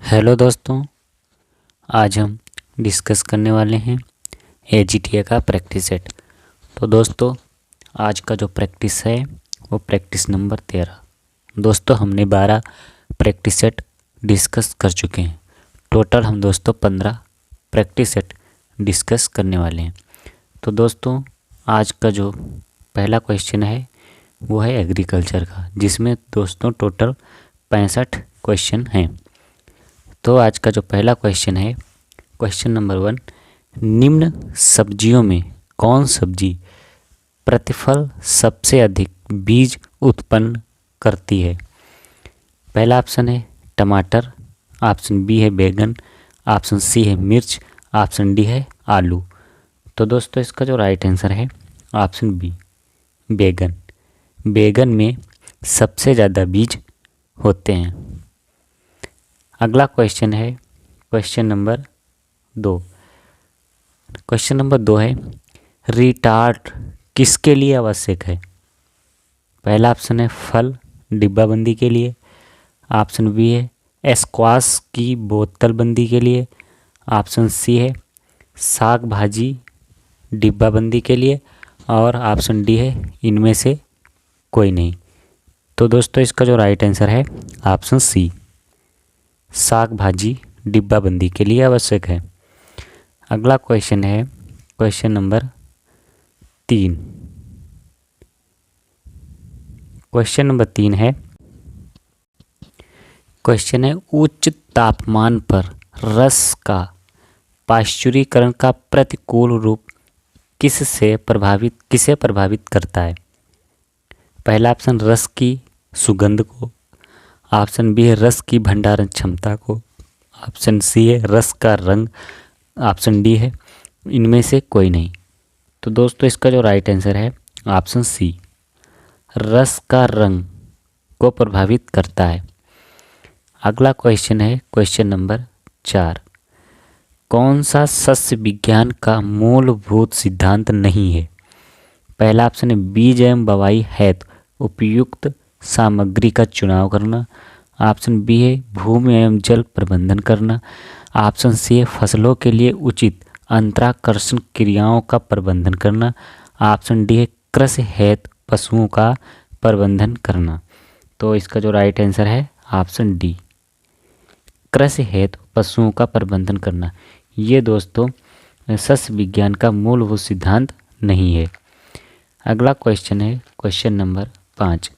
Hello दोस्तों, आज हम डिस्कस करने वाले हैं एजीटीए का प्रैक्टिस सेट। तो दोस्तों, आज का जो प्रैक्टिस है वो प्रैक्टिस नंबर 13। दोस्तों, हमने 12 प्रैक्टिस सेट डिस्कस कर चुके हैं। टोटल हम दोस्तों 15 प्रैक्टिस सेट डिस्कस करने वाले हैं। तो दोस्तों, आज का जो पहला क्वेश्चन है वो है एग्रीकल्चर का, जिसमें दोस्तों टोटल 65 क्वेश्चन हैं। तो आज का जो पहला क्वेश्चन है, क्वेश्चन नंबर 1, निम्न सब्जियों में कौन सब्जी प्रतिफल सबसे अधिक बीज उत्पन्न करती है? पहला ऑप्शन है टमाटर, ऑप्शन बी है बैगन, ऑप्शन सी है मिर्च, ऑप्शन डी है आलू। तो दोस्तों, इसका जो राइट आंसर है ऑप्शन बी, बैगन। बैगन में सबसे ज़्यादा बीज होते हैं। अगला क्वेश्चन है क्वेश्चन नंबर 2। क्वेश्चन नंबर 2 है, रिटार्ट किसके लिए आवश्यक है? पहला ऑप्शन है फल डिब्बाबंदी के लिए, ऑप्शन बी है स्क्वाश की बोतलबंदी के लिए, ऑप्शन सी है साग भाजी डिब्बाबंदी के लिए, और ऑप्शन डी है इनमें से कोई नहीं। तो दोस्तों, इसका जो राइट आंसर है ऑप्शन सी, साग भाजी डिब्बाबंदी के लिए आवश्यक है। अगला क्वेश्चन है क्वेश्चन नंबर 3। क्वेश्चन नंबर 3 है, क्वेश्चन है उच्च तापमान पर रस का पाश्चुरीकरण का प्रतिकूल रूप किसे प्रभावित करता है? पहला ऑप्शन रस की सुगंध को, ऑप्शन बी है रस की भंडारण क्षमता को, ऑप्शन सी है रस का रंग, ऑप्शन डी है इनमें से कोई नहीं। तो दोस्तों, इसका जो राइट आंसर है ऑप्शन सी, रस का रंग को प्रभावित करता है। अगला क्वेश्चन है क्वेश्चन नंबर 4। कौन सा सस्य विज्ञान का मूलभूत सिद्धांत नहीं है? पहला ऑप्शन है बीज एवं बवाई हेतु उपयुक्त सामग्री का चुनाव करना, ऑप्शन बी है भूमि एवं जल प्रबंधन करना, ऑप्शन सी है फसलों के लिए उचित अंतराकर्षण क्रियाओं का प्रबंधन करना, ऑप्शन डी है कृषि हेतु पशुओं का प्रबंधन करना। तो इसका जो राइट आंसर है ऑप्शन डी, कृषि हेतु पशुओं का प्रबंधन करना। ये दोस्तों सस्य विज्ञान का मूलभूत सिद्धांत नहीं है। अगला क्वेश्चन है क्वेश्चन नंबर 5।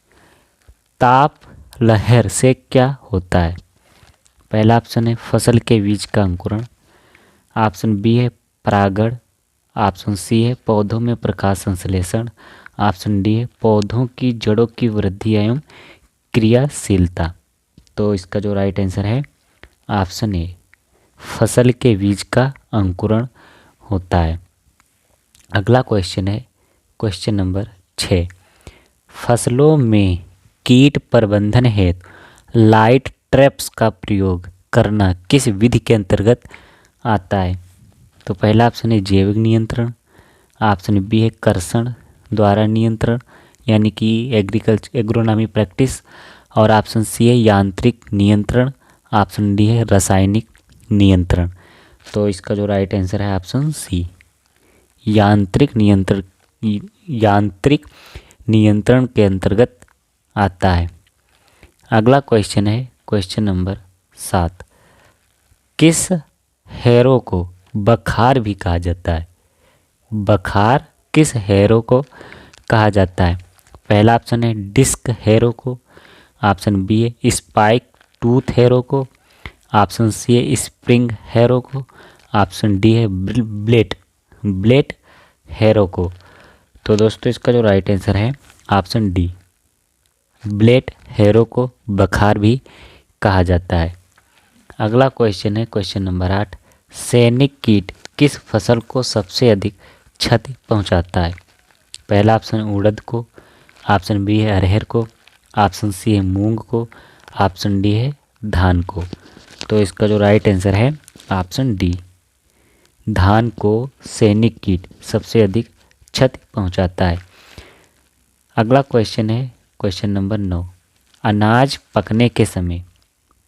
ताप लहर से क्या होता है? पहला ऑप्शन है फसल के बीज का अंकुरण, ऑप्शन बी है परागण, ऑप्शन सी है पौधों में प्रकाश संश्लेषण, ऑप्शन डी है पौधों की जड़ों की वृद्धि एवं क्रियाशीलता। तो इसका जो राइट आंसर है ऑप्शन ए, फसल के बीज का अंकुरण होता है। अगला क्वेश्चन है क्वेश्चन नंबर 6। फसलों में कीट प्रबंधन हेतु लाइट ट्रैप्स का प्रयोग करना किस विधि के अंतर्गत आता है? तो पहला ऑप्शन है जैविक नियंत्रण, ऑप्शन बी है कर्षण द्वारा नियंत्रण यानी कि एग्रोनॉमी प्रैक्टिस, और ऑप्शन सी है यांत्रिक नियंत्रण, ऑप्शन डी है रासायनिक नियंत्रण। तो इसका जो राइट आंसर है ऑप्शन सी, यांत्रिक नियंत्रण के अंतर्गत आता है। अगला क्वेश्चन है क्वेश्चन नंबर 7। किस हैरो को बखार भी कहा जाता है? बखार किस हैरो को कहा जाता है? पहला ऑप्शन है डिस्क हैरो को, ऑप्शन बी है स्पाइक टूथ हैरो को, ऑप्शन सी है स्प्रिंग हैरो को, ऑप्शन डी है ब्लेड हैरो को। तो दोस्तों, इसका जो राइट आंसर है ऑप्शन डी, ब्लेड हैरो को बखार भी कहा जाता है। अगला क्वेश्चन है क्वेश्चन नंबर 8। सैनिक कीट किस फसल को सबसे अधिक क्षति पहुंचाता है? पहला ऑप्शन उड़द को, ऑप्शन बी है अरहर को, ऑप्शन सी है मूंग को, ऑप्शन डी है धान को। तो इसका जो राइट आंसर है ऑप्शन डी, धान को सैनिक कीट सबसे अधिक क्षति पहुंचाता है। अगला क्वेश्चन है क्वेश्चन नंबर 9। अनाज पकने के समय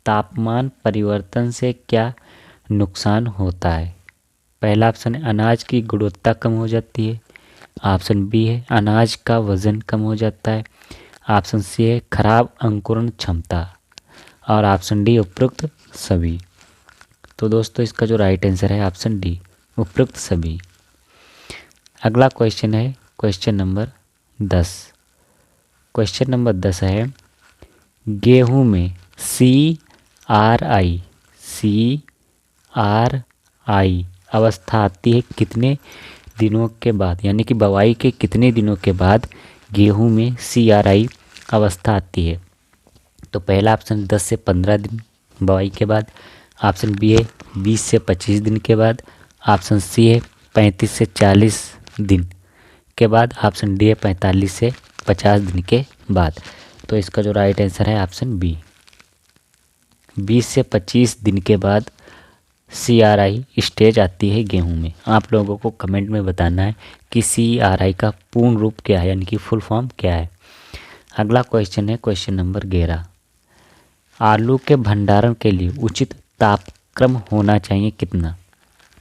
तापमान परिवर्तन से क्या नुकसान होता है? पहला ऑप्शन है अनाज की गुणवत्ता कम हो जाती है। ऑप्शन बी है अनाज का वजन कम हो जाता है। ऑप्शन सी है खराब अंकुरण क्षमता। और ऑप्शन डी उपरोक्त सभी। तो दोस्तों इसका जो राइट आंसर है ऑप्शन डी उपरोक्त सभी। अगला क्वेश्चन है क्वेश्चन नंबर 10। क्वेश्चन नंबर 10 है गेहूं में CRI अवस्था आती है कितने दिनों के बाद, यानी कि बुवाई के कितने दिनों के बाद गेहूं में CRI अवस्था आती है? तो पहला ऑप्शन 10 से 15 दिन बुवाई के बाद। ऑप्शन बी है 20 से 25 दिन के बाद। ऑप्शन सी है 35 से 40 दिन के बाद। ऑप्शन डी है 45 से 50 दिन के बाद। तो इसका जो राइट आंसर है ऑप्शन बी 20 से 25 दिन के बाद CRI स्टेज आती है गेहूं में। आप लोगों को कमेंट में बताना है कि CRI का पूर्ण रूप क्या है, यानी कि फुल फॉर्म क्या है। अगला क्वेश्चन है क्वेश्चन नंबर 11। आलू के भंडारण के लिए उचित तापक्रम होना चाहिए कितना?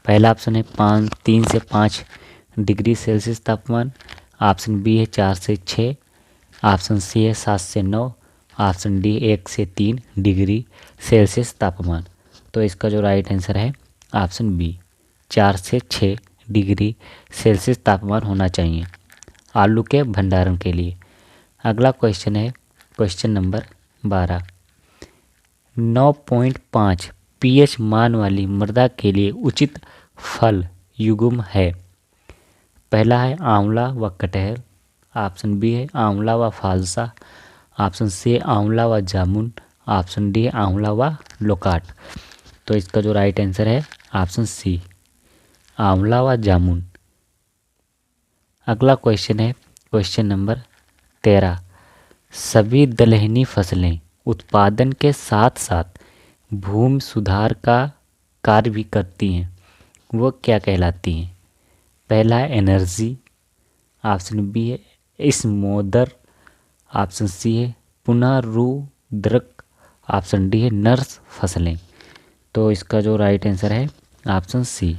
पहला ऑप्शन है 3 से 5 डिग्री सेल्सियस तापमान। ऑप्शन बी है 4 से 6। ऑप्शन सी है 7 से 9। ऑप्शन डी 1 से 3 डिग्री सेल्सियस तापमान। तो इसका जो राइट आंसर है ऑप्शन बी 4 से 6 डिग्री सेल्सियस तापमान होना चाहिए आलू के भंडारण के लिए। अगला क्वेश्चन है क्वेश्चन नंबर 12। 9.5 pH मान वाली मृदा के लिए उचित फल युग्म है। पहला है आंवला व कटहल। ऑप्शन बी है आंवला व फालसा। ऑप्शन सी है आंवला व जामुन। ऑप्शन डी है आंवला व लोकाट। तो इसका जो राइट आंसर है ऑप्शन सी आंवला व जामुन। अगला क्वेश्चन है क्वेश्चन नंबर 13। सभी दलहनी फसलें उत्पादन के साथ साथ भूमि सुधार का कार्य भी करती हैं, वो क्या कहलाती हैं? पहला है एनर्जी। ऑप्शन बी है स्मोदर। ऑप्शन सी है पुनरुद्रक। ऑप्शन डी है नर्स फसलें। तो इसका जो राइट आंसर है ऑप्शन सी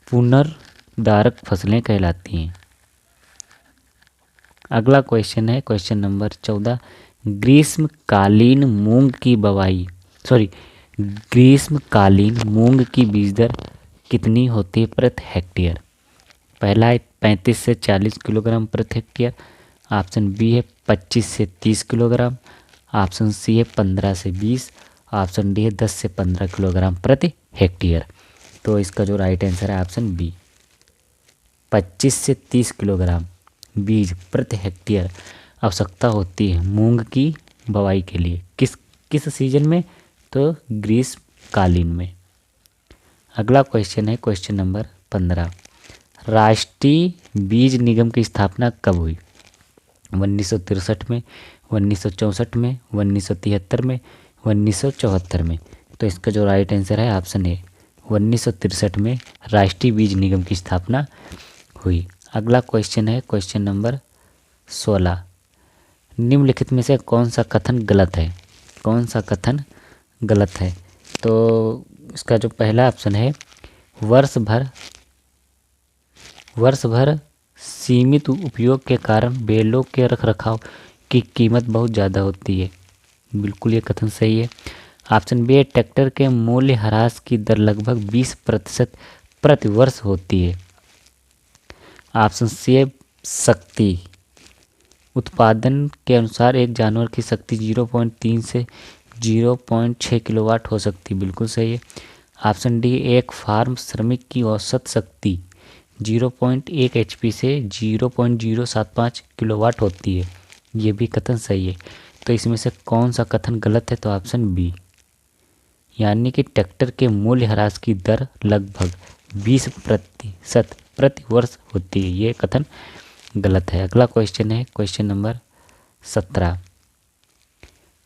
पुनर्धारक फसलें कहलाती हैं। अगला क्वेश्चन है क्वेश्चन नंबर 14। ग्रीष्मकालीन मूंग की बीज दर कितनी होती है प्रति हेक्टेयर? पहला है 35 से 40 किलोग्राम प्रति हेक्टेयर। ऑप्शन बी है 25 से 30 किलोग्राम। ऑप्शन सी है 15 से 20। ऑप्शन डी है 10 से 15 किलोग्राम प्रति हेक्टेयर। तो इसका जो राइट आंसर है ऑप्शन बी 25 से 30 किलोग्राम बीज प्रति हेक्टेयर आवश्यकता होती है मूंग की बुवाई के लिए। किस सीजन में? तो ग्रीष्मकालीन में। अगला क्वेश्चन है क्वेश्चन नंबर 15। राष्ट्रीय बीज निगम की स्थापना कब हुई? 1963 में, 1964 में, 1973 में, 1974 में। तो इसका जो राइट आंसर है ऑप्शन ए 1963 में राष्ट्रीय बीज निगम की स्थापना हुई। अगला क्वेश्चन है क्वेश्चन नंबर 16। निम्नलिखित में से कौन सा कथन गलत है? कौन सा कथन गलत है? तो इसका जो पहला ऑप्शन है वर्ष भर सीमित उपयोग के कारण बेलों के रखरखाव की कीमत बहुत ज़्यादा होती है। बिल्कुल ये कथन सही है। ऑप्शन बी है ट्रैक्टर के मूल्य ह्रास की दर लगभग 20% प्रति वर्ष होती है। ऑप्शन सी है शक्ति उत्पादन के अनुसार एक जानवर की शक्ति 0.3 से 0.6 किलोवाट हो सकती है। बिल्कुल सही है। ऑप्शन डी एक फार्म श्रमिक की औसत शक्ति 0.1 HP से 0.075 किलोवाट होती है। ये भी कथन सही है। तो इसमें से कौन सा कथन गलत है? तो ऑप्शन बी यानी कि ट्रैक्टर के मूल्य ह्रास की दर लगभग 20% प्रति वर्ष होती है। ये कथन गलत है। अगला क्वेश्चन है क्वेश्चन नंबर 17।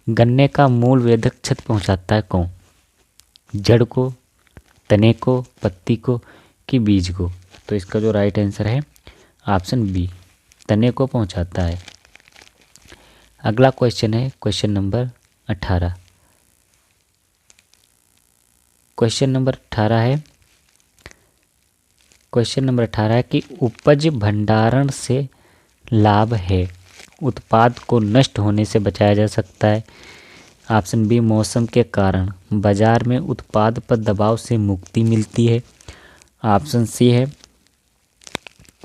गन्ने का मूल वेदक क्षति पहुंचाता है कौन? जड़ को, तने को, पत्ती को कि बीज को? तो इसका जो राइट आंसर है ऑप्शन बी तने को पहुंचाता है। अगला क्वेश्चन है क्वेश्चन नंबर 18। क्वेश्चन नंबर 18 है कि उपज भंडारण से लाभ है, उत्पाद को नष्ट होने से बचाया जा सकता है। ऑप्शन बी, मौसम के कारण बाजार में उत्पाद पर दबाव से मुक्ति मिलती है। ऑप्शन सी है,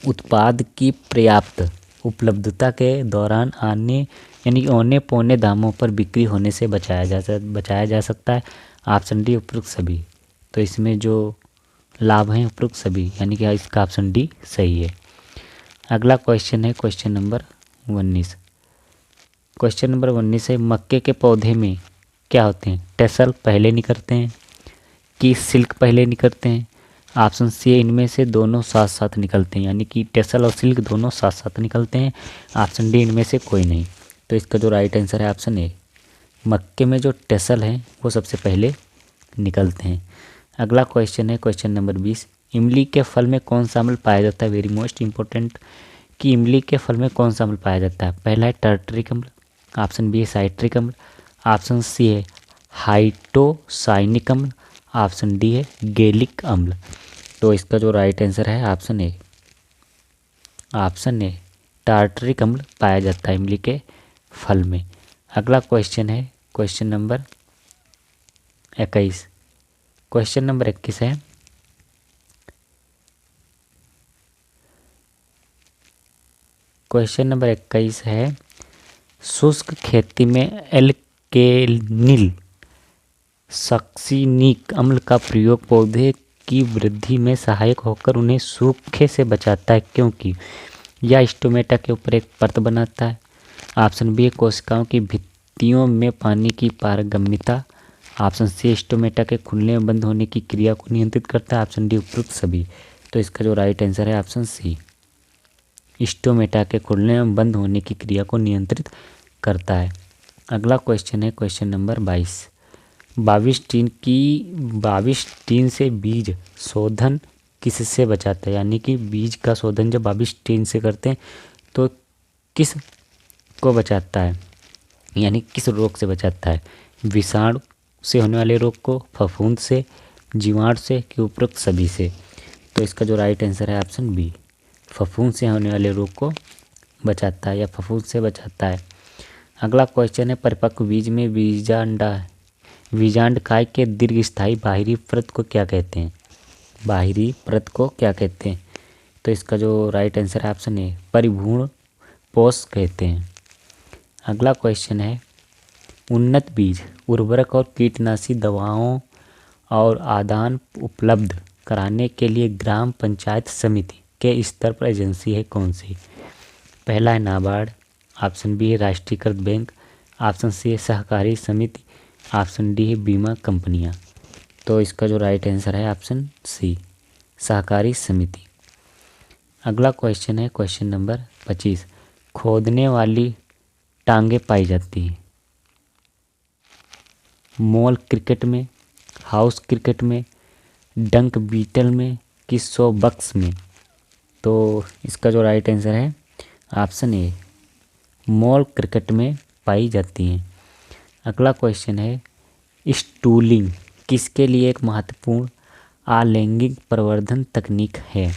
उत्पाद की पर्याप्त उपलब्धता के दौरान औने पौने दामों पर बिक्री होने से बचाया जा सकता है। ऑप्शन डी, उपरोक्त सभी। तो इसमें जो लाभ हैं उपरोक्त सभी, यानी कि इसका ऑप्शन डी सही है। अगला क्वेश्चन है क्वेश्चन नंबर 19। क्वेश्चन नंबर 19 है, मक्के के पौधे में क्या होते हैं? टेसल पहले निकलते हैं कि सिल्क पहले निकलते हैं? ऑप्शन सी, इनमें से दोनों साथ साथ निकलते हैं, यानी कि टेसल और सिल्क दोनों साथ साथ निकलते हैं। ऑप्शन डी, इनमें से कोई नहीं। तो इसका जो राइट आंसर है ऑप्शन ए, मक्के में जो टेसल हैं वो सबसे पहले निकलते हैं। अगला क्वेश्चन है क्वेश्चन नंबर 20। इमली के फल में कौन सा अम्ल पाया जाता है? वेरी मोस्ट इंपॉर्टेंट, कि इमली के फल में कौन सा अम्ल पाया जाता है? पहला है टार्टरिक अम्ल, ऑप्शन बी है साइट्रिक अम्ल, ऑप्शन सी है हाइड्रोसायनिक अम्ल, ऑप्शन डी है गैलिक अम्ल। तो इसका जो राइट आंसर है ऑप्शन ए, टार्टरिक अम्ल पाया जाता है इमली के फल में। अगला क्वेश्चन है क्वेश्चन नंबर 21। क्वेश्चन नंबर 21 है, क्वेश्चन नंबर 21 है, शुष्क खेती में एल्केनिल सक्सिनिक अम्ल का प्रयोग पौधे की वृद्धि में सहायक होकर उन्हें सूखे से बचाता है, क्योंकि यह स्टोमेटा के ऊपर एक परत बनाता है। ऑप्शन बी, कोशिकाओं की भित्तियों में पानी की पारगम्यता। ऑप्शन सी, स्टोमेटा के खुलने और बंद होने की क्रिया को नियंत्रित करता है। ऑप्शन डी, उपरोक्त सभी। तो इसका जो राइट आंसर है ऑप्शन सी, स्टोमेटा के खुलने और बंद होने की क्रिया को नियंत्रित करता है। अगला क्वेश्चन है क्वेश्चन नंबर 22। 22 टीन से बीज शोधन किससे बचाता है? यानी कि बीज का शोधन जब 22 टीन से करते हैं तो किस को बचाता है, यानी किस रोग से बचाता है? विषाणु से होने वाले रोग को, फफूंद से, जीवाणु से, कि उपरोक्त सभी से? तो इसका जो राइट आंसर है ऑप्शन बी, फफूंद से होने वाले रोग को बचाता है या फफूंद से बचाता है। अगला क्वेश्चन है, परिपक्व बीज में बीजांडकाय के दीर्घस्थायी बाहरी परत को क्या कहते हैं? बाहरी परत को क्या कहते हैं? तो इसका जो राइट आंसर है ऑप्शन ए, परिभ्रूण पोष कहते हैं। अगला क्वेश्चन है, उन्नत बीज, उर्वरक और कीटनाशी दवाओं और आदान उपलब्ध कराने के लिए ग्राम पंचायत समिति के स्तर पर एजेंसी है कौन सी? पहला है नाबार्ड, ऑप्शन बी है राष्ट्रीयकृत बैंक, ऑप्शन सी है सहकारी समिति, ऑप्शन डी है बीमा कंपनियां। तो इसका जो राइट आंसर है ऑप्शन सी, सहकारी समिति। अगला क्वेश्चन है क्वेश्चन नंबर 25। खोदने वाली टांगें पाई जाती हैं मॉल क्रिकेट में, हाउस क्रिकेट में, डंक बीटल में, कि सौ बक्स में? तो इसका जो राइट आंसर है ऑप्शन ए, मॉल क्रिकेट में पाई जाती हैं। अगला क्वेश्चन है, स्टूलिंग किसके लिए एक महत्वपूर्ण आलैंगिक प्रवर्धन तकनीक है?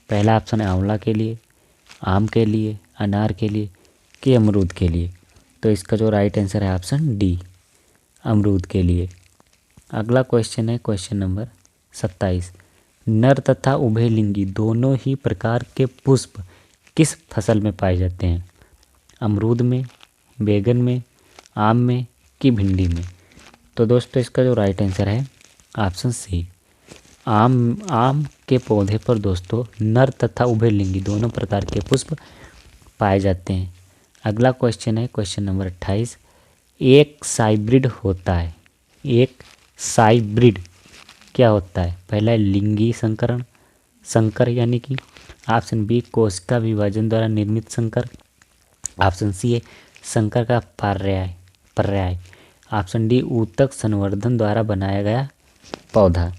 पहला ऑप्शन है आंवला के लिए, आम के लिए, अनार के लिए, कि अमरूद के लिए? तो इसका जो राइट आंसर है ऑप्शन डी, अमरूद के लिए। अगला क्वेश्चन है क्वेश्चन नंबर 27। नर तथा उभयलिंगी दोनों ही प्रकार के पुष्प किस फसल में पाए जाते हैं? अमरूद में, बैगन में, आम में, कि भिंडी में? तो दोस्तों इसका जो राइट आंसर है ऑप्शन सी, आम के पौधे पर दोस्तों नर तथा उभयलिंगी दोनों प्रकार के पुष्प पाए जाते हैं। अगला क्वेश्चन है क्वेश्चन नंबर 28। एक साइब्रिड होता है, एक साइब्रिड क्या होता है? पहला है लिंगी संकर, यानी कि ऑप्शन बी कोशिका विभाजन द्वारा निर्मित संकर, ऑप्शन सी है संकर का पर्याय, ऑप्शन डी ऊतक संवर्धन द्वारा बनाया गया पौधा।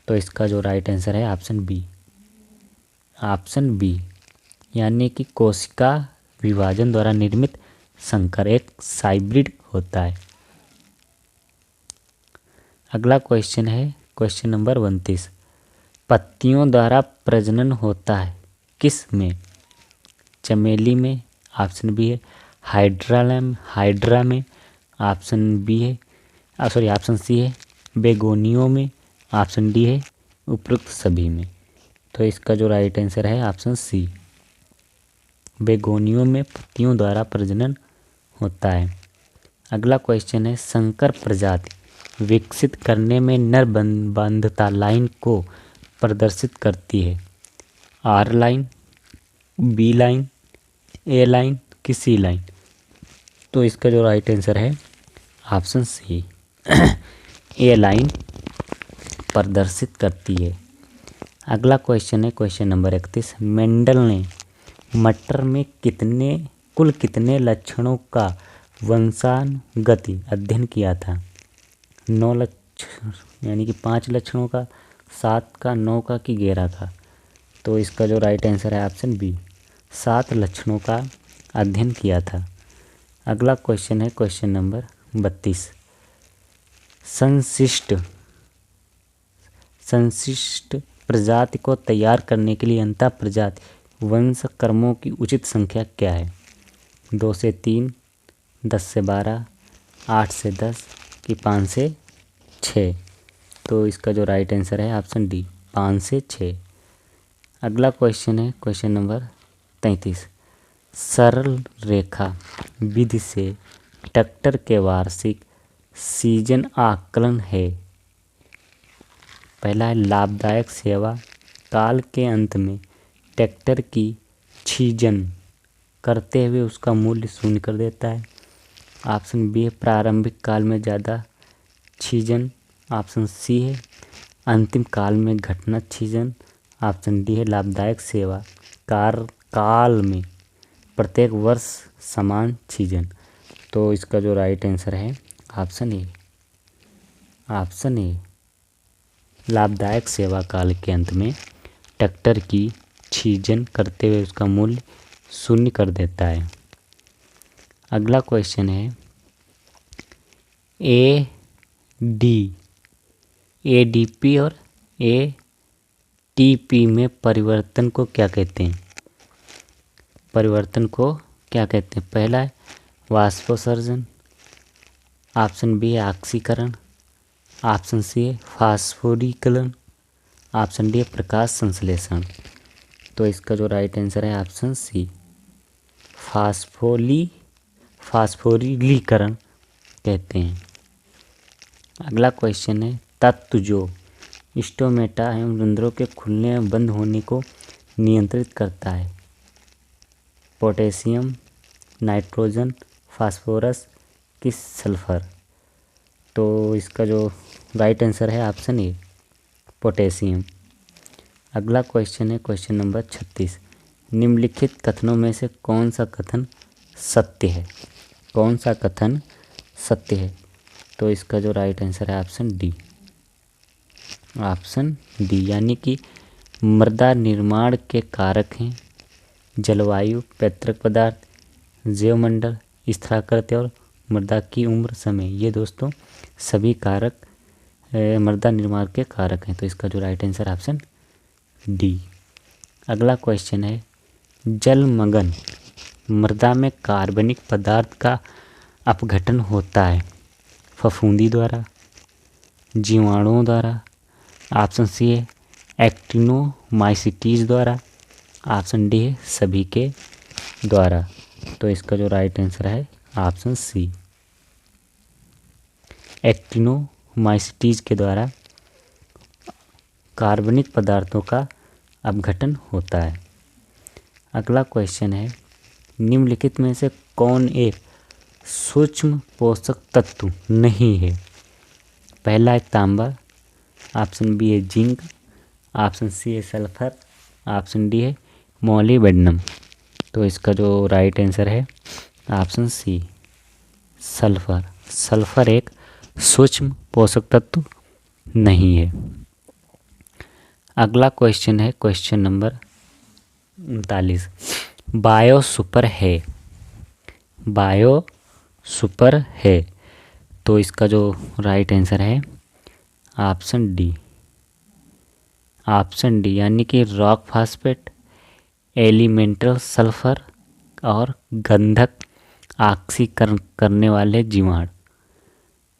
तो इसका जो राइट आंसर है ऑप्शन बी, यानी कि कोशिका विभाजन द्वारा निर्मित संकर एक साइब्रिड होता है। अगला क्वेश्चन है क्वेश्चन नंबर 29, पत्तियों द्वारा प्रजनन होता है किस में? चमेली में, ऑप्शन बी है हाइड्रा में, ऑप्शन बी है ऑप्शन सी है बेगोनियो में, ऑप्शन डी है उपरोक्त सभी में। तो इसका जो राइट आंसर है ऑप्शन सी, बेगोनियो में पत्तियों द्वारा प्रजनन होता है। अगला क्वेश्चन है, संकर प्रजाति विकसित करने में नर बाध्यता लाइन को प्रदर्शित करती है? R line, B line, A line कि सी लाइन? तो इसका जो राइट आंसर है ऑप्शन सी, ए लाइन प्रदर्शित करती है। अगला क्वेश्चन है क्वेश्चन नंबर 31, मेंडल ने मटर में कुल कितने लक्षणों का वंशानुगति अध्ययन किया था? 9 लक्षण यानी कि 5 लक्षणों का, 7 का, 9 का कि 11 का? तो इसका जो राइट आंसर है ऑप्शन बी, 7 लक्षणों का अध्ययन किया था। अगला क्वेश्चन है क्वेश्चन नंबर 32, संशिष्ट प्रजाति को तैयार करने के लिए अंतः प्रजाति वंश क्रमों की उचित संख्या क्या है? 2 से 3, 10 से 12, 8 से 10 कि 5 से 6? तो इसका जो राइट आंसर है ऑप्शन डी, 5 से 6। अगला क्वेश्चन है क्वेश्चन नंबर 33, सरल रेखा विधि से ट्रैक्टर के वार्षिक सीजन आकलन है? पहला है लाभदायक सेवा काल के अंत में ट्रैक्टर की छीजन करते हुए उसका मूल्य शून्य कर देता है। ऑप्शन बी है प्रारंभिक काल में ज़्यादा छीजन, ऑप्शन सी है अंतिम काल में घटना छीजन, ऑप्शन डी है लाभदायक सेवा काल में प्रत्येक वर्ष समान छीजन। तो इसका जो राइट आंसर है ऑप्शन ए, लाभदायक सेवा काल के अंत में ट्रैक्टर की छीजन करते हुए उसका मूल्य शून्य कर देता है। अगला क्वेश्चन है, एडीपी और एटीपी में परिवर्तन को क्या कहते हैं? पहला है वाष्पोत्सर्जन, ऑप्शन बी है ऑक्सीकरण, ऑप्शन सी है फास्फोरीकरण, ऑप्शन डी है प्रकाश संश्लेषण। तो इसका जो राइट आंसर है ऑप्शन सी, फास्फोरीलीकरण कहते हैं। अगला क्वेश्चन है, तत्व जो स्टोमेटा एवं रंध्रों के खुलने एवं बंद होने को नियंत्रित करता है? पोटेशियम, नाइट्रोजन, फास्फोरस कि सल्फर? तो इसका जो राइट आंसर है ऑप्शन ए, पोटेशियम। अगला क्वेश्चन है क्वेश्चन नंबर 36, निम्नलिखित कथनों में से कौन सा कथन सत्य है? तो इसका जो राइट आंसर है ऑप्शन डी यानी कि मृदा निर्माण के कारक हैं जलवायु, पैतृक पदार्थ, जैवमंडल, स्थलाकृति और मृदा की उम्र, समय। ये दोस्तों सभी कारक मृदा निर्माण के कारक हैं। तो इसका जो राइट आंसर ऑप्शन डी। अगला क्वेश्चन है, जलमग्न मृदा में कार्बनिक पदार्थ का अपघटन होता है फफूंदी द्वारा, जीवाणुओं द्वारा, ऑप्शन सी है एक्टिनोमाइसीटीज द्वारा, ऑप्शन डी है सभी के द्वारा। तो इसका जो राइट आंसर है ऑप्शन सी, एक्टिनोमाइसीटीज के द्वारा कार्बनिक पदार्थों का अपघटन होता है। अगला क्वेश्चन है, निम्नलिखित में से कौन एक सूक्ष्म पोषक तत्व नहीं है? पहला है तांबा, ऑप्शन बी है जिंक, ऑप्शन सी है सल्फर, ऑप्शन डी है मोलिब्डेनम। तो इसका जो राइट आंसर है ऑप्शन सी, सल्फर। सल्फर एक सूक्ष्म पोषक तत्व नहीं है। अगला क्वेश्चन है क्वेश्चन नंबर 39, बायोसुपर है। तो इसका जो राइट आंसर है ऑप्शन डी, ऑप्शन डी यानी कि रॉक फास्फेट, एलिमेंटल सल्फर और गंधक ऑक्सीकरण करने वाले जीवाणु,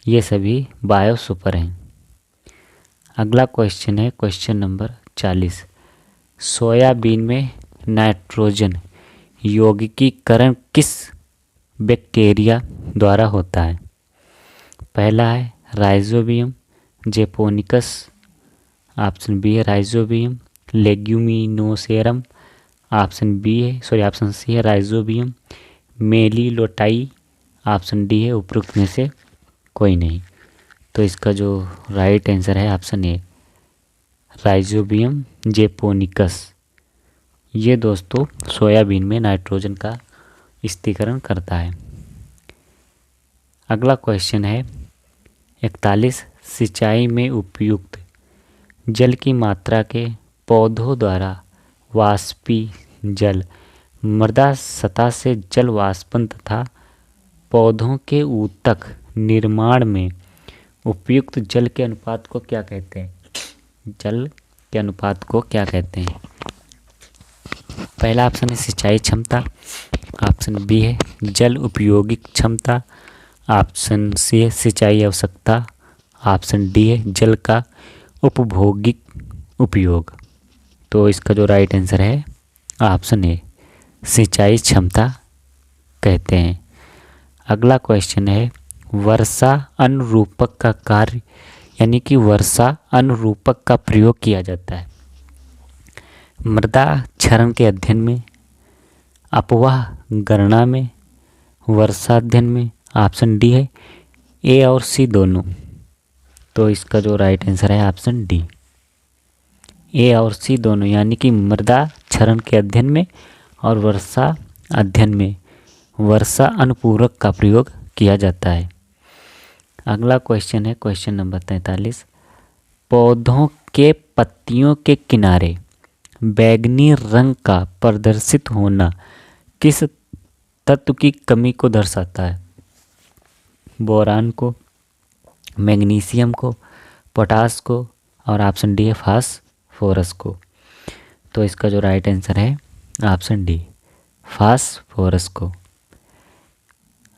ये सभी बायोसुपर हैं। अगला क्वेश्चन है क्वेश्चन नंबर 40। सोयाबीन में नाइट्रोजन यौगिकीकरण किस बैक्टीरिया द्वारा होता है? पहला है राइजोबियम जेपोनिकस, ऑप्शन बी है राइजोबियम लेग्यूमिनोसेरम, ऑप्शन सी है राइजोबियम मेलिलोटाई, ऑप्शन डी है उपरोक्त में से कोई नहीं। तो इसका जो राइट आंसर है ऑप्शन ए राइजोबियम जेपोनिकस। ये दोस्तों सोयाबीन में नाइट्रोजन का स्थिरीकरण करता है। अगला क्वेश्चन है 41। सिंचाई में उपयुक्त जल की मात्रा के पौधों द्वारा वाष्पी जल, मृदा सतह से जल वाष्पन तथा पौधों के ऊतक निर्माण में उपयुक्त जल के अनुपात को क्या कहते हैं? जल के अनुपात को क्या कहते हैं? पहला ऑप्शन है सिंचाई क्षमता, ऑप्शन बी है जल उपयोगी क्षमता, ऑप्शन सी है सिंचाई आवश्यकता, ऑप्शन डी है जल का उपभोगिक उपयोग। तो इसका जो राइट आंसर है ऑप्शन ए सिंचाई क्षमता कहते हैं। अगला क्वेश्चन है वर्षा अनुरूपक का कार्य यानी कि वर्षा अनुरूपक का प्रयोग किया जाता है मृदा क्षरण के अध्ययन में, अपवाह गणना में, वर्षा अध्ययन में। ऑप्शन डी है ए और सी दोनों। तो इसका जो राइट आंसर है ऑप्शन डी ए और सी दोनों, यानी कि मृदा क्षरण के अध्ययन में और वर्षा अध्ययन में वर्षा अनुपूरक का प्रयोग किया जाता है। अगला क्वेश्चन है क्वेश्चन नंबर 43। पौधों के पत्तियों के किनारे बैंगनी रंग का प्रदर्शित होना किस तत्व की कमी को दर्शाता है? बोरान को, मैग्नीशियम को, पोटास को और ऑप्शन डी है फास्फोरस को। तो इसका जो राइट आंसर है ऑप्शन डी फास्फोरस को।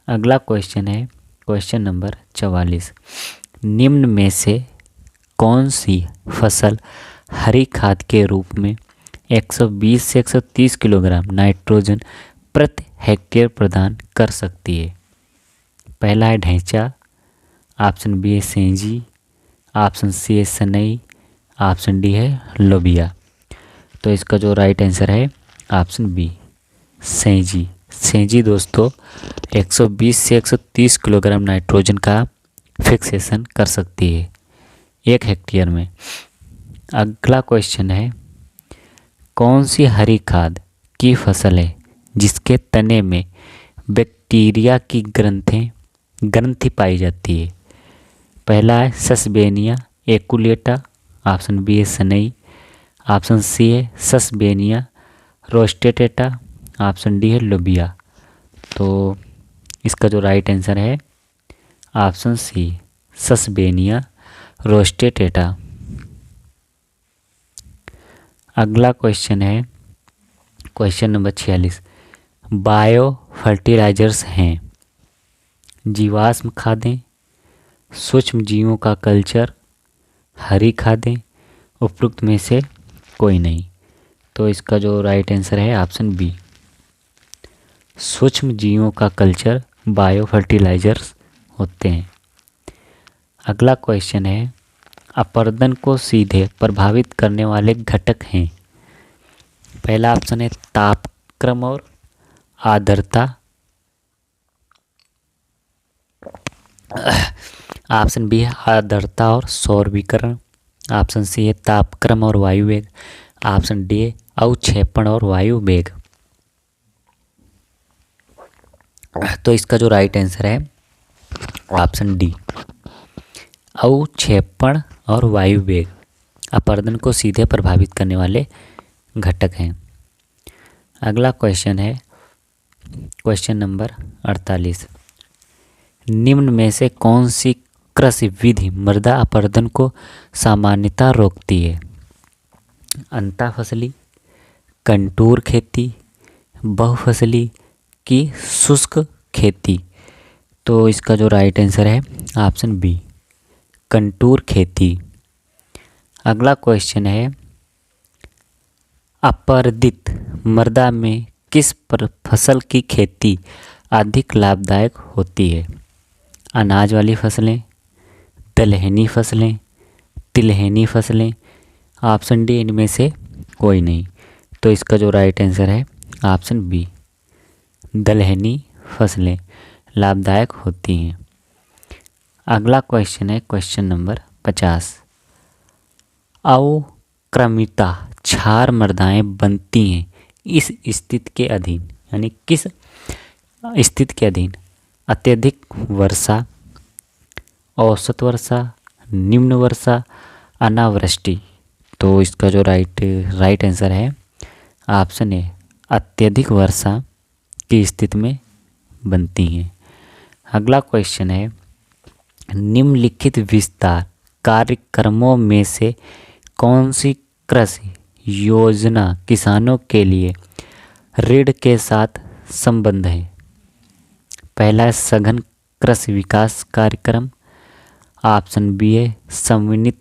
अगला क्वेश्चन है क्वेश्चन नंबर 44। निम्न में से कौन सी फसल हरी खाद के रूप में 120 से 130 किलोग्राम नाइट्रोजन प्रति हेक्टेयर प्रदान कर सकती है? पहला है ढैंचा, ऑप्शन बी है सेंजी, ऑप्शन सी है सनई, ऑप्शन डी है लोबिया। तो इसका जो राइट आंसर है ऑप्शन बी सेंजी। सेंजी दोस्तों 120 से 130 किलोग्राम नाइट्रोजन का फिक्सेशन कर सकती है 1 हेक्टेयर में। अगला क्वेश्चन है कौन सी हरी खाद की फसल है जिसके तने में बैक्टीरिया की ग्रंथि पाई जाती है? पहला है सस्बेनिया एकुलेटा, ऑप्शन बी है सनई, ऑप्शन सी है सस्बेनिया रोस्टेटेटा, ऑप्शन डी है लोबिया। तो इसका जो राइट आंसर है ऑप्शन सी सस्बेनिया रोस्टेटेटा। अगला क्वेश्चन है क्वेश्चन नंबर 46। बायो फर्टिलाइजर्स हैं जीवाश्म खादें, सूक्ष्म जीवों का कल्चर, हरी खादें, उपरोक्त में से कोई नहीं। तो इसका जो राइट आंसर है ऑप्शन बी सूक्ष्म जीवों का कल्चर बायो फर्टिलाइजर्स होते हैं। अगला क्वेश्चन है अपरदन को सीधे प्रभावित करने वाले घटक हैं। पहला ऑप्शन है तापक्रम और आर्द्रता, ऑप्शन बी है आर्द्रता और सौरवीकरण, ऑप्शन सी है तापक्रम और वायु वेग, ऑप्शन डी है अवक्षेपण और वायु वेग। तो इसका जो राइट आंसर है ऑप्शन डी अवक्षेपण और वायु वेग अपरदन को सीधे प्रभावित करने वाले घटक हैं। अगला क्वेश्चन है क्वेश्चन नंबर 48। निम्न में से कौन सी कृषि विधि मृदा अपरदन को सामान्यतः रोकती है? अंताफसली, कंटूर खेती, बहुफसली की शुष्क खेती। तो इसका जो राइट आंसर है ऑप्शन बी, कंटूर खेती। अगला क्वेश्चन है, अपर्दित मृदा में किस फसल की खेती अधिक लाभदायक होती है? अनाज वाली फसलें, दलहनी फसलें, तिलहनी फसलें। ऑप्शन डी इनमें से कोई नहीं। तो इसका जो राइट आंसर है ऑप्शन बी, दलहनी फसलें लाभदायक होती हैं। अगला क्वेश्चन है क्वेश्चन नंबर 50। अवक्रमिता क्षार मृदाएं बनती हैं इस स्थिति के अधीन, यानी किस स्थिति के अधीन? अत्यधिक वर्षा, औसत वर्षा, निम्न वर्षा, अनावृष्टि। तो इसका जो राइट आंसर है ऑप्शन ए, अत्यधिक वर्षा की स्थिति में बनती हैं। अगला क्वेश्चन है, निम्नलिखित विस्तार कार्यक्रमों में से कौन सी कृषि योजना किसानों के लिए ऋण के साथ संबद्ध है? पहला है सघन कृषि विकास कार्यक्रम। ऑप्शन बी है समन्वित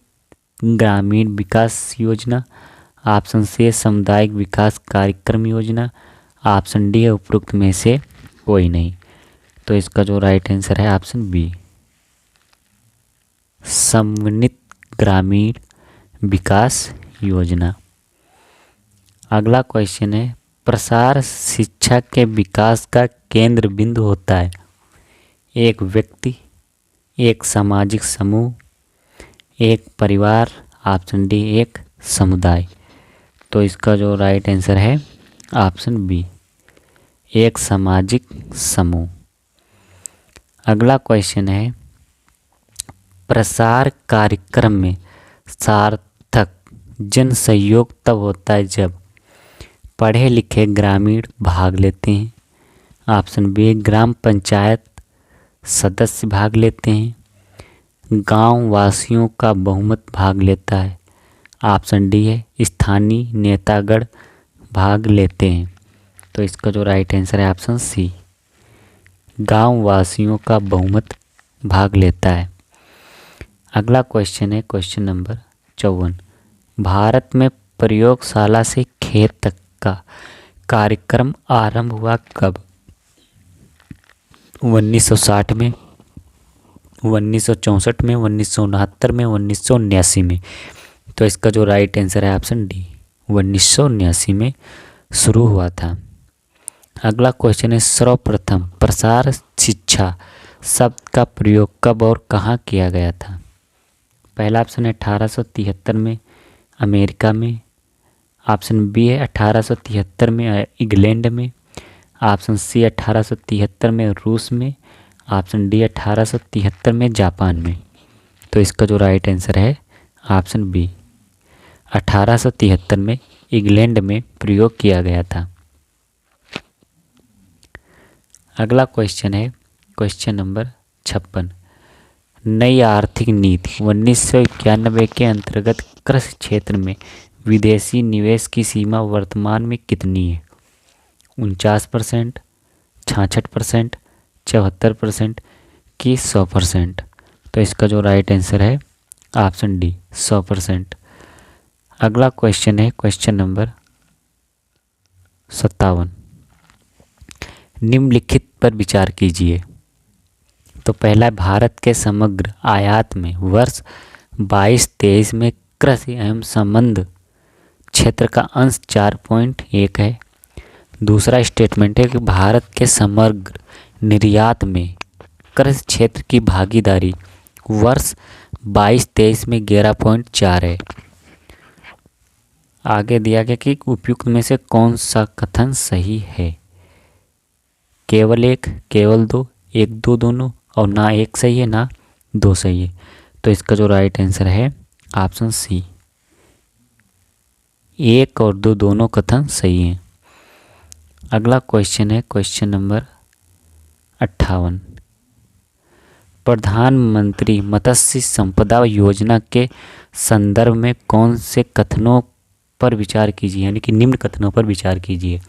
ग्रामीण विकास योजना। ऑप्शन सी है सामुदायिक विकास कार्यक्रम योजना। ऑप्शन डी है उपरोक्त में से कोई नहीं। तो इसका जो राइट आंसर है ऑप्शन बी, समन्वित ग्रामीण विकास योजना। अगला क्वेश्चन है, प्रसार शिक्षा के विकास का केंद्र बिंदु होता है? एक व्यक्ति, एक सामाजिक समूह, एक परिवार। ऑप्शन डी एक समुदाय। तो इसका जो राइट आंसर है ऑप्शन बी, एक सामाजिक समूह। अगला क्वेश्चन है, प्रसार कार्यक्रम में सार्थक जन सहयोग तब होता है जब पढ़े लिखे ग्रामीण भाग लेते हैं। ऑप्शन बी, ग्राम पंचायत सदस्य भाग लेते हैं, गांव वासियों का बहुमत भाग लेता है। ऑप्शन डी है स्थानीय नेतागण भाग लेते हैं। तो इसका जो राइट आंसर है ऑप्शन सी, गांव वासियों का बहुमत भाग लेता है। अगला क्वेश्चन है क्वेश्चन नंबर 54। भारत में प्रयोगशाला से खेत तक का कार्यक्रम आरंभ हुआ कब? 1960 में, 1964 में, 1969 में, 1979 में। तो इसका जो राइट आंसर है ऑप्शन डी, 1979 में शुरू हुआ था। अगला क्वेश्चन है, सर्वप्रथम प्रसार शिक्षा शब्द का प्रयोग कब और कहाँ किया गया था? पहला ऑप्शन है 1873 में अमेरिका में। ऑप्शन बी है 1873 में इंग्लैंड में। ऑप्शन सी 1873 में रूस में। ऑप्शन डी 1873 में जापान में। तो इसका जो राइट आंसर है ऑप्शन बी, 1873 में इंग्लैंड में प्रयोग किया गया था। अगला क्वेश्चन है क्वेश्चन नंबर 56। नई आर्थिक नीति 1991 के अंतर्गत कृषि क्षेत्र में विदेशी निवेश की सीमा वर्तमान में कितनी है? 49%, 66%, 74% की 100%। तो इसका जो राइट आंसर है ऑप्शन डी, 100%। अगला क्वेश्चन है क्वेश्चन नंबर 57। निम्नलिखित पर विचार कीजिए। तो पहला, भारत के समग्र आयात में वर्ष 22-23 में कृषि एवं संबंध क्षेत्र का अंश 4.1 है। दूसरा स्टेटमेंट है कि भारत के समग्र निर्यात में कृषि क्षेत्र की भागीदारी वर्ष 22-23 में 11.4 है। आगे दिया गया कि उपयुक्त में से कौन सा कथन सही है? केवल एक, केवल दो, एक दो दोनों, और ना एक सही है ना दो सही है। तो इसका जो राइट आंसर है ऑप्शन सी, एक और दो दोनों कथन सही हैं। अगला क्वेश्चन है क्वेश्चन नंबर 58। प्रधानमंत्री मत्स्य संपदा योजना के संदर्भ में कौन से कथनों पर विचार कीजिए, यानी कि निम्न कथनों पर विचार कीजिए।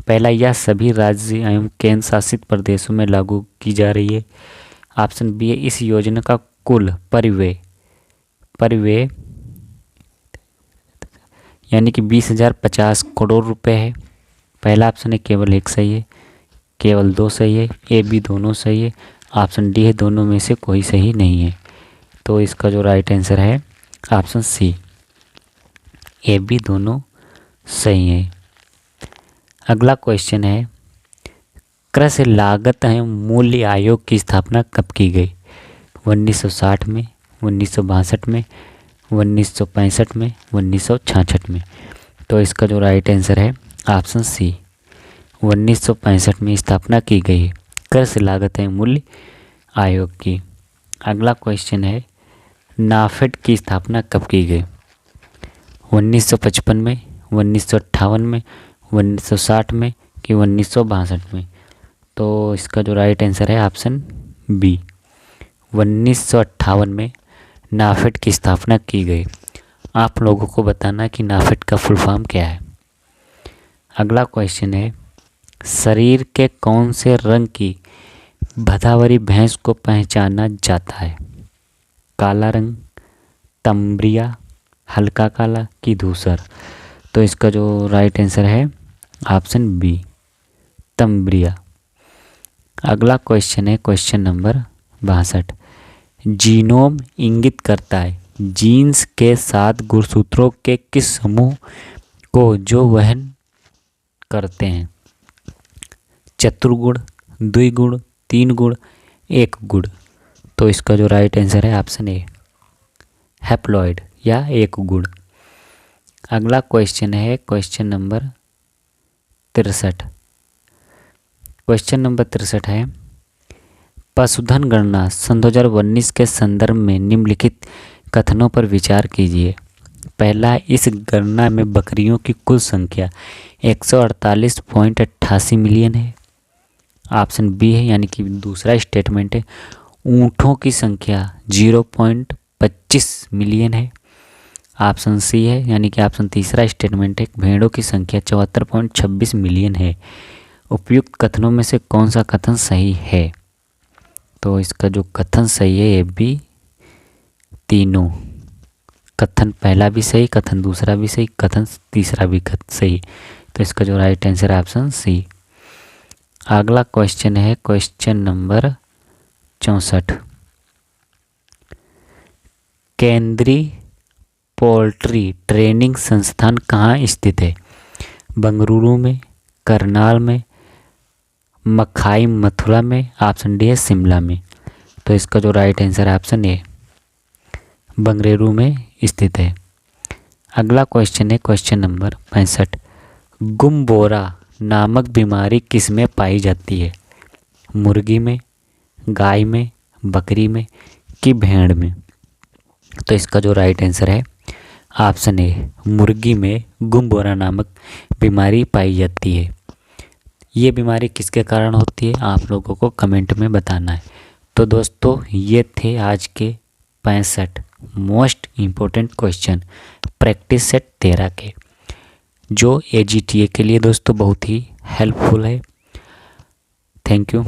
पहला, यह सभी राज्य एवं केंद्र शासित प्रदेशों में लागू की जा रही है। ऑप्शन बी है, इस योजना का कुल परिव्यय यानी कि 20,050 करोड़ रुपए है। पहला ऑप्शन है, केवल एक सही है, केवल दो सही है, ए बी दोनों सही है, ऑप्शन डी है दोनों में से कोई सही नहीं है। तो इसका जो राइट आंसर है ऑप्शन सी, ए बी दोनों सही है। अगला क्वेश्चन है, कृषि लागत एवं मूल्य आयोग की स्थापना कब की गई? 1960 में, 1962 में, 1965 में, 1966 में। तो इसका जो राइट आंसर है ऑप्शन सी, 1965 में स्थापना की गई है कृषि लागत एवं मूल्य आयोग की। अगला क्वेश्चन है, नाफेड की स्थापना कब की गई? 1955 में, 1958 में, 1960 में कि 1962 में। तो इसका जो राइट आंसर है ऑप्शन बी, 1958 में नाफेड की स्थापना की गई। आप लोगों को बताना कि नाफेड का फुल फॉर्म क्या है। अगला क्वेश्चन है, शरीर के कौन से रंग की भदावरी भैंस को पहचाना जाता है? काला रंग, तंबरिया, हल्का काला कि धूसर? तो इसका जो राइट आंसर है ऑप्शन बी, तंबरिया। अगला क्वेश्चन है क्वेश्चन नंबर 62, जीनोम इंगित करता है जीन्स के 7 गुणसूत्रों के किस समूह को जो वहन करते हैं? चतुर्गुण, द्विगुण, 3 गुण, 1 गुण? तो इसका जो राइट आंसर है ऑप्शन ए, हैप्लॉइड या 1 गुण। अगला क्वेश्चन है क्वेश्चन नंबर 63। क्वेश्चन नंबर 63 है, पशुधन गणना सन 2019 के संदर्भ में निम्नलिखित कथनों पर विचार कीजिए। पहला, इस गणना में बकरियों की कुल संख्या 148.88 मिलियन है। ऑप्शन बी है, यानी कि दूसरा स्टेटमेंट है, ऊँटों की संख्या 0.25 मिलियन है। ऑप्शन सी है, यानी कि ऑप्शन तीसरा स्टेटमेंट है, भेड़ों की संख्या 74.26 मिलियन है। उपयुक्त कथनों में से कौन सा कथन सही है? तो इसका जो कथन सही है ये भी तीनों, कथन पहला भी सही, कथन दूसरा भी सही, कथन तीसरा भी सही। तो इसका जो राइट आंसर है ऑप्शन सी। अगला क्वेश्चन है क्वेश्चन नंबर 64, केंद्रीय पोल्ट्री ट्रेनिंग संस्थान कहाँ स्थित है? बंगलुरु में, करनाल में, मखाई मथुरा में, ऑप्शन डी है शिमला में। तो इसका जो राइट आंसर है ऑप्शन ए, बंगलुरु में स्थित है। अगला क्वेश्चन है क्वेश्चन नंबर 65, गुमबोरा नामक बीमारी किस में पाई जाती है? मुर्गी में, गाय में, बकरी में कि भेड़ में? तो इसका जो राइट आंसर है ऑप्शन ए, मुर्गी में गुमबोरा नामक बीमारी पाई जाती है। ये बीमारी किसके कारण होती है आप लोगों को कमेंट में बताना है। तो दोस्तों ये थे आज के 65 most important question practice set 13 के, जो AGTA के लिए दोस्तों बहुत ही हेल्पफुल है। Thank you.